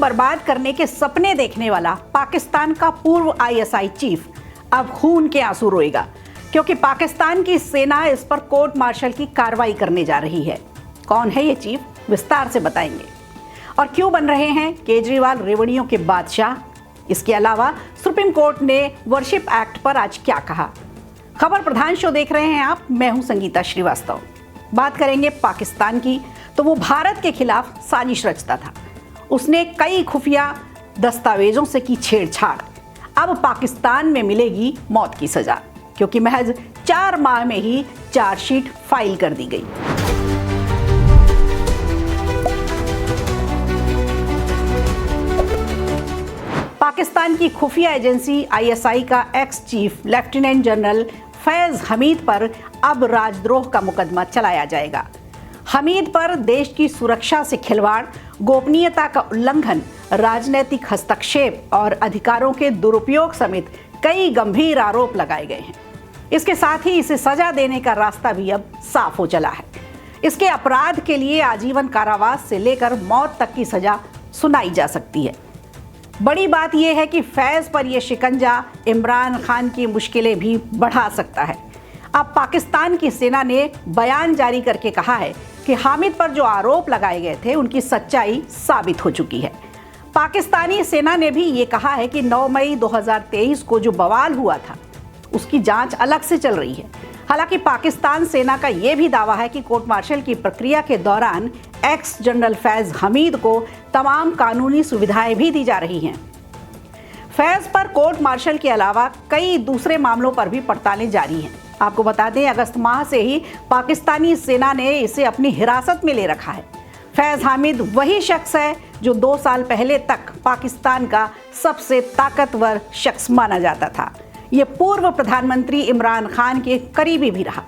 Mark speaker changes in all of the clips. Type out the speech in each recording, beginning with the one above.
Speaker 1: बर्बाद करने के सपने देखने वाला पाकिस्तान का पूर्व आईएसआई चीफ अब खून के आंसू रोएगा, क्योंकि पाकिस्तान की सेना इस पर कोर्ट मार्शल की कार्रवाई करने जा रही है। कौन है ये चीफ, विस्तार से बताएंगे। और क्यों बन रहे हैं केजरीवाल रेवड़ियों के बादशाह। इसके अलावा सुप्रीम कोर्ट ने वर्शिप एक्ट पर आज क्या कहा। खबर प्रधान शो देख रहे हैं आप, मैं हूं संगीता श्रीवास्तव। बात करेंगे पाकिस्तान की, तो वो भारत के खिलाफ साजिश रचता था। उसने कई खुफिया दस्तावेजों से की छेड़छाड़। अब पाकिस्तान में मिलेगी मौत की सजा, क्योंकि महज 4 माह में ही चार्जशीट फाइल कर दी गई। पाकिस्तान की खुफिया एजेंसी आईएसआई का ex chief lieutenant general Faiz Hamid पर अब राजद्रोह का मुकदमा चलाया जाएगा। हमीद पर देश की सुरक्षा से खिलवाड़, गोपनीयता का उल्लंघन, राजनीतिक हस्तक्षेप और अधिकारों के दुरुपयोग समेत कई गंभीर आरोप लगाए गए हैं। इसके साथ ही इसे सजा देने का रास्ता भी अब साफ हो चला है। इसके अपराध के लिए आजीवन कारावास से लेकर मौत तक की सजा सुनाई जा सकती है। बड़ी बात यह है कि फैज पर यह शिकंजा इमरान खान की मुश्किलें भी बढ़ा सकता है। अब पाकिस्तान की सेना ने बयान जारी करके कहा है कि हामिद पर जो आरोप लगाए गए थे उनकी सच्चाई साबित हो चुकी है। पाकिस्तानी सेना ने भी ये कहा है कि 9 मई 2023 को जो बवाल हुआ था उसकी जांच अलग से चल रही है। हालांकि पाकिस्तान सेना का यह भी दावा है कि कोर्ट मार्शल की प्रक्रिया के दौरान एक्स जनरल फैज हमीद को तमाम कानूनी सुविधाएं भी दी जा रही हैं। फैज पर कोर्ट मार्शल के अलावा कई दूसरे मामलों पर भी पड़तालें जारी हैं। आपको बता दें, अगस्त माह से ही पाकिस्तानी सेना ने इसे अपनी हिरासत में ले रखा है। फैज हामिद वही शख्स है जो 2 साल पहले तक पाकिस्तान का सबसे ताकतवर शख्स माना जाता था। ये पूर्व प्रधानमंत्री इमरान खान के करीबी भी रहा।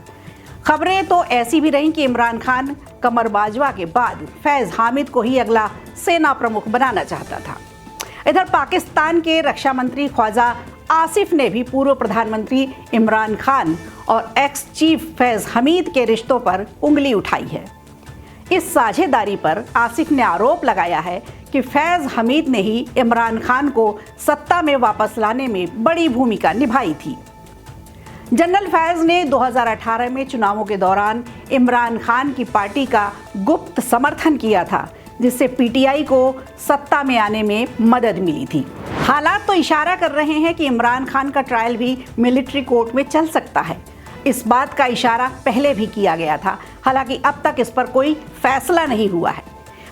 Speaker 1: खबरें तो ऐसी भी रहीं कि इमरान खान कमर बाजवा के बाद फैज हामिद को ही अगला सेना प्रमुख बनाना चाहता था। इधर पाकिस्तान के रक्षा मंत्री ख्वाजा आसिफ ने भी पूर्व प्रधानमंत्री इमरान खान और एक्स चीफ फैज हमीद के रिश्तों पर उंगली उठाई है। इस साझेदारी पर आसिफ ने आरोप लगाया है कि फैज हमीद ने ही इमरान खान को सत्ता में वापस लाने में बड़ी भूमिका निभाई थी। जनरल फैज ने 2018 में चुनावों के दौरान इमरान खान की पार्टी का गुप्त समर्थन किया था, जिससे पीटीआई को सत्ता में आने में मदद मिली थी। हालात तो इशारा कर रहे हैं कि इमरान खान का ट्रायल भी मिलिट्री कोर्ट में चल सकता है। इस बात का इशारा पहले भी किया गया था, हालांकि अब तक इस पर कोई फैसला नहीं हुआ है।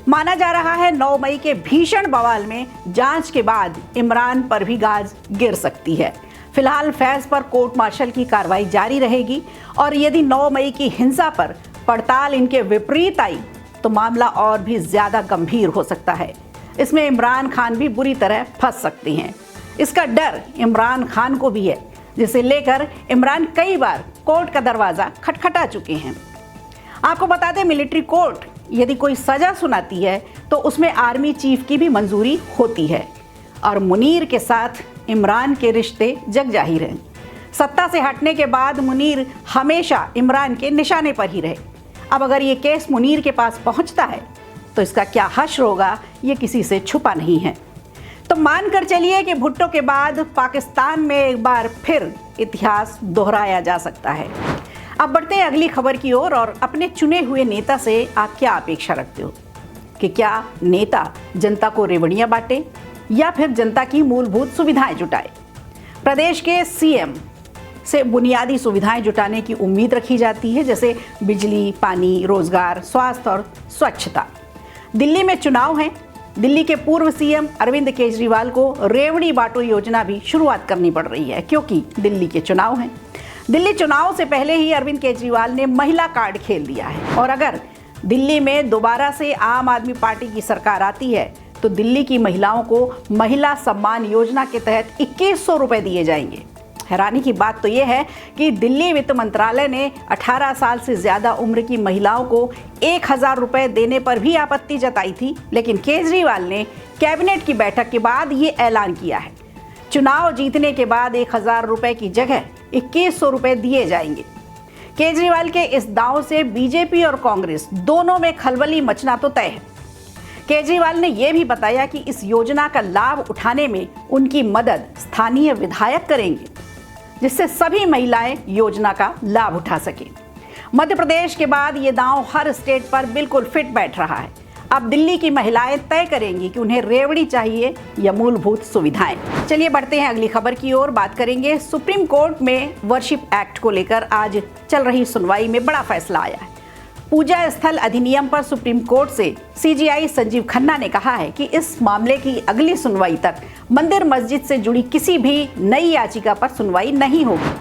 Speaker 1: माना जा रहा है 9 मई के भीषण बवाल में जांच के बाद इमरान पर भी गाज गिर सकती है। फिलहाल फैज पर कोर्ट मार्शल की कार्रवाई जारी रहेगी और यदि 9 मई की हिंसा पर पड़ताल इनके विपरीत आई तो मामला और भी ज्यादा गंभीर हो सकता है। इसमें इमरान खान भी बुरी तरह फंस सकते हैं। इसका डर इमरान खान को भी है, जिसे लेकर इमरान कई बार कोर्ट का दरवाजा खटखटा चुके हैं। आपको बता दें, मिलिट्री कोर्ट यदि कोई सजा सुनाती है तो उसमें आर्मी चीफ की भी मंजूरी होती है। और मुनीर के साथ इमरान के रिश्ते जग जाहिर हैं। सत्ता से हटने के बाद मुनीर हमेशा इमरान के निशाने पर ही रहे। अब अगर ये केस मुनीर के पास पहुंचता है तो इसका क्या हश्र होगा, ये किसी से छुपा नहीं है। तो मानकर चलिए कि भुट्टो के बाद पाकिस्तान में एक बार फिर इतिहास दोहराया जा सकता है। अब बढ़ते हैं अगली खबर की ओर और अपने चुने हुए नेता से आप क्या अपेक्षा रखते हो कि क्या नेता जनता को रेवड़ियां बांटे या फिर जनता की मूलभूत सुविधाएं जुटाए। प्रदेश के सीएम से बुनियादी सुविधाएं जुटाने की उम्मीद रखी जाती है, जैसे बिजली, पानी, रोजगार, स्वास्थ्य और स्वच्छता। दिल्ली में चुनाव हैं। दिल्ली के पूर्व सीएम अरविंद केजरीवाल को रेवड़ी बांटो योजना भी शुरुआत करनी पड़ रही है, क्योंकि दिल्ली के चुनाव हैं। दिल्ली चुनाव से पहले ही अरविंद केजरीवाल ने महिला कार्ड खेल दिया है और अगर दिल्ली में दोबारा से आम आदमी पार्टी की सरकार आती है तो दिल्ली की महिलाओं को महिला सम्मान योजना के तहत 2100 रुपए दिए जाएंगे। हैरानी की बात तो यह है कि दिल्ली वित्त मंत्रालय ने 18 साल से ज्यादा उम्र की महिलाओं को 1000 रुपए देने पर भी आपत्ति जताई थी, लेकिन केजरीवाल ने कैबिनेट की बैठक के बाद ये ऐलान किया है। चुनाव जीतने के बाद 1000 रुपए की जगह 2100 रुपए दिए जाएंगे। केजरीवाल के इस दांव से बीजेपी और कांग्रेस दोनों में खलबली मचना तो तय है। केजरीवाल ने यह भी बताया कि इस योजना का लाभ उठाने में उनकी मदद स्थानीय विधायक करेंगे, जिससे सभी महिलाएं योजना का लाभ उठा सकें। मध्य प्रदेश के बाद ये दांव हर स्टेट पर बिल्कुल फिट बैठ रहा है। अब दिल्ली की महिलाएं तय करेंगी कि उन्हें रेवड़ी चाहिए या मूलभूत सुविधाएं। चलिए बढ़ते हैं अगली खबर की ओर। बात करेंगे सुप्रीम कोर्ट में वर्शिप एक्ट को लेकर आज चल रही सुनवाई में बड़ा फैसला आया है। पूजा स्थल अधिनियम पर सुप्रीम कोर्ट से सीजेआई संजीव खन्ना ने कहा है कि इस मामले की अगली सुनवाई तक मंदिर मस्जिद से जुड़ी किसी भी नई याचिका पर सुनवाई नहीं होगी।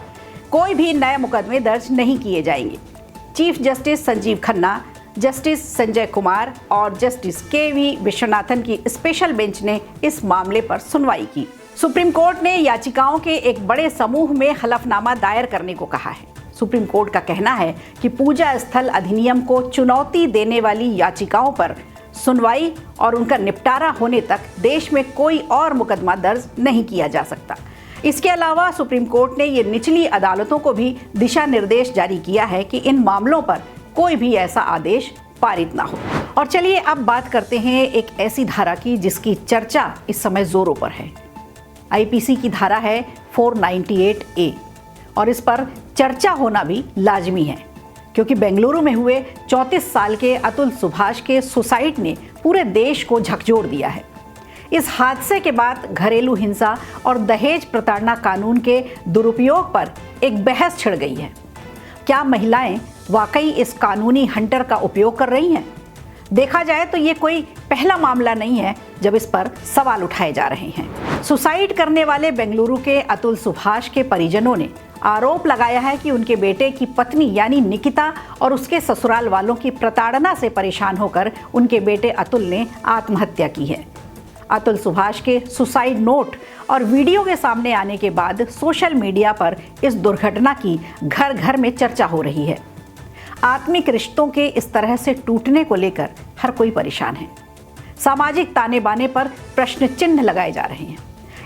Speaker 1: कोई भी नए मुकदमे दर्ज नहीं किए जाएंगे। Chief justice Sanjeev Khanna, justice Sanjay Kumar और जस्टिस के.वी. विश्वनाथन की स्पेशल बेंच ने इस मामले पर सुनवाई की। सुप्रीम कोर्ट ने याचिकाओं के एक बड़े समूह में हलफनामा दायर करने को कहा है। सुप्रीम कोर्ट का कहना है कि पूजा स्थल अधिनियम को चुनौती देने वाली याचिकाओं पर सुनवाई और उनका निपटारा होने तक देश में कोई और मुकदमा दर्ज नहीं किया जा सकता। इसके अलावा सुप्रीम कोर्ट ने ये निचली अदालतों को भी दिशा निर्देश जारी किया है कि इन मामलों पर कोई भी ऐसा आदेश पारित ना हो। और चलिए अब बात करते हैं एक ऐसी धारा की जिसकी चर्चा इस समय जोरों पर है। आईपीसी की धारा है 498A और इस पर चर्चा होना भी लाजमी है, क्योंकि बेंगलुरु में हुए 34 साल के अतुल सुभाष के सुसाइड ने पूरे देश को झकझोर दिया है। इस हादसे के बाद घरेलू हिंसा और दहेज प्रताड़ना कानून के दुरुपयोग पर एक बहस छिड़ गई है। क्या महिलाएं वाकई इस कानूनी हंटर का उपयोग कर रही हैं? देखा जाए तो ये कोई पहला मामला नहीं है जब इस पर सवाल उठाए जा रहे हैं। सुसाइड करने वाले बेंगलुरु के अतुल सुभाष के परिजनों ने आरोप लगाया है कि उनके बेटे की पत्नी यानी निकिता और उसके ससुराल वालों की प्रताड़ना से परेशान होकर उनके बेटे अतुल ने आत्महत्या की है। अतुल सुभाष के सुसाइड नोट और वीडियो के सामने आने के बाद सोशल मीडिया पर इस दुर्घटना की घर घर में चर्चा हो रही है। आत्मिक रिश्तों के इस तरह से टूटने को लेकर हर कोई परेशान है। सामाजिक ताने बाने पर प्रश्न चिन्ह लगाए जा रहे हैं।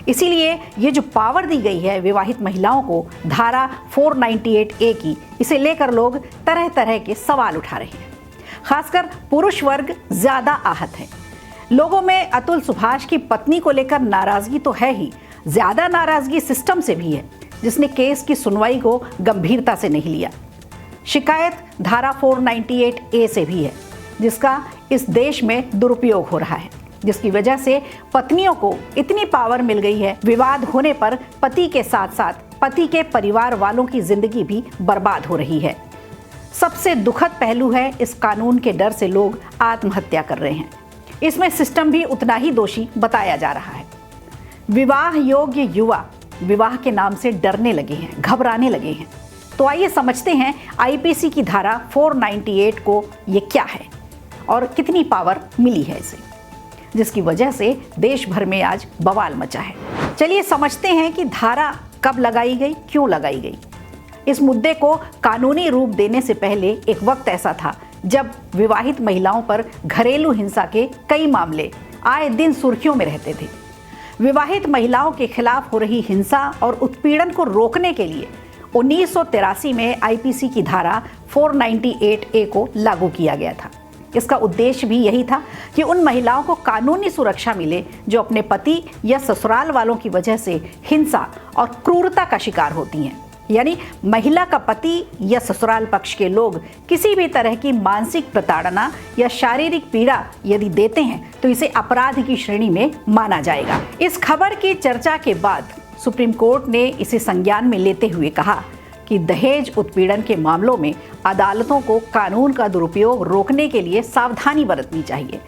Speaker 1: इसीलिए ये जो पावर दी गई है विवाहित महिलाओं को धारा 498A की, इसे लेकर लोग तरह तरह के सवाल उठा रहे हैं। खासकर पुरुष वर्ग ज्यादा आहत है। लोगों में अतुल सुभाष की पत्नी को लेकर नाराजगी तो है ही, ज्यादा नाराजगी सिस्टम से भी है, जिसने केस की सुनवाई को गंभीरता से नहीं लिया। शिकायत धारा 498A से भी है, जिसका इस देश में दुरुपयोग हो रहा है, जिसकी वजह से पत्नियों को इतनी पावर मिल गई है, विवाद होने पर पति के साथ साथ पति के परिवार वालों की जिंदगी भी बर्बाद हो रही है। सबसे दुखद पहलू है इस कानून के डर से लोग आत्महत्या कर रहे हैं। इसमें सिस्टम भी उतना ही दोषी बताया जा रहा है। विवाह योग्य युवा विवाह के नाम से डरने लगे हैं, घबराने लगे हैं। तो आइए समझते हैं आईपीसी की धारा 498 को ये क्या है और कितनी पावर मिली है इसे, जिसकी वजह से देश भर में आज बवाल मचा है। चलिए समझते हैं कि धारा कब लगाई गई, क्यों लगाई गई। इस मुद्दे को कानूनी रूप देने से पहले एक वक्त ऐसा था जब विवाहित महिलाओं पर घरेलू हिंसा के कई मामले आए दिन सुर्खियों में रहते थे। विवाहित महिलाओं के खिलाफ हो रही हिंसा और उत्पीड़न को रोकने के लिए 1983 में आईपीसी की धारा 498A को लागू किया गया था। इसका उद्देश्य भी यही था कि उन महिलाओं को कानूनी सुरक्षा मिले जो अपने पति या ससुराल वालों की वजह से हिंसा और क्रूरता का शिकार होती हैं। यानी महिला का पति या ससुराल पक्ष के लोग किसी भी तरह की मानसिक प्रताड़ना या शारीरिक पीड़ा यदि देते हैं तो इसे अपराध की श्रेणी में माना जाएगा। इस खबर की चर्चा के बाद सुप्रीम कोर्ट ने इसे संज्ञान में लेते हुए कहा कि दहेज उत्पीड़न के मामलों में अदालतों को कानून का दुरुपयोग रोकने के लिए सावधानी बरतनी चाहिए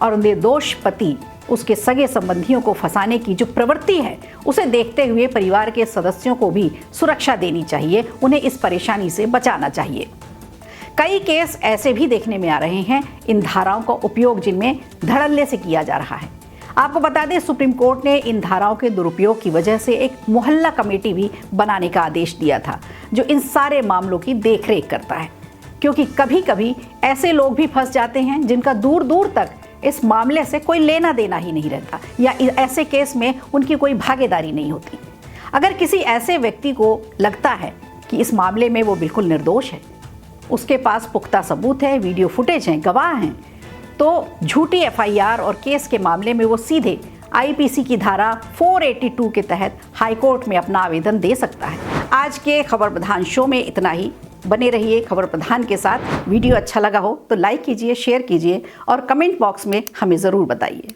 Speaker 1: और निर्दोष पति उसके सगे संबंधियों को फंसाने की जो प्रवृत्ति है उसे देखते हुए परिवार के सदस्यों को भी सुरक्षा देनी चाहिए, उन्हें इस परेशानी से बचाना चाहिए। कई केस ऐसे भी देखने में आ रहे हैं इन धाराओं का उपयोग जिनमें धड़ल्ले से किया जा रहा है। आपको बता दें सुप्रीम कोर्ट ने इन धाराओं के दुरुपयोग की वजह से एक मोहल्ला कमेटी भी बनाने का आदेश दिया था जो इन सारे मामलों की देखरेख करता है, क्योंकि कभी कभी ऐसे लोग भी फंस जाते हैं जिनका दूर दूर तक इस मामले से कोई लेना देना ही नहीं रहता या ऐसे केस में उनकी कोई भागीदारी नहीं होती। अगर किसी ऐसे व्यक्ति को लगता है कि इस मामले में वो बिल्कुल निर्दोष है, उसके पास पुख्ता सबूत है, वीडियो फुटेज हैं, गवाह हैं, तो झूठी एफआईआर और केस के मामले में वो सीधे आईपीसी की धारा 482 के तहत हाईकोर्ट में अपना आवेदन दे सकता है। आज के खबर प्रधान शो में इतना ही। बने रहिए खबर प्रधान के साथ। वीडियो अच्छा लगा हो तो लाइक कीजिए, शेयर कीजिए और कमेंट बॉक्स में हमें ज़रूर बताइए।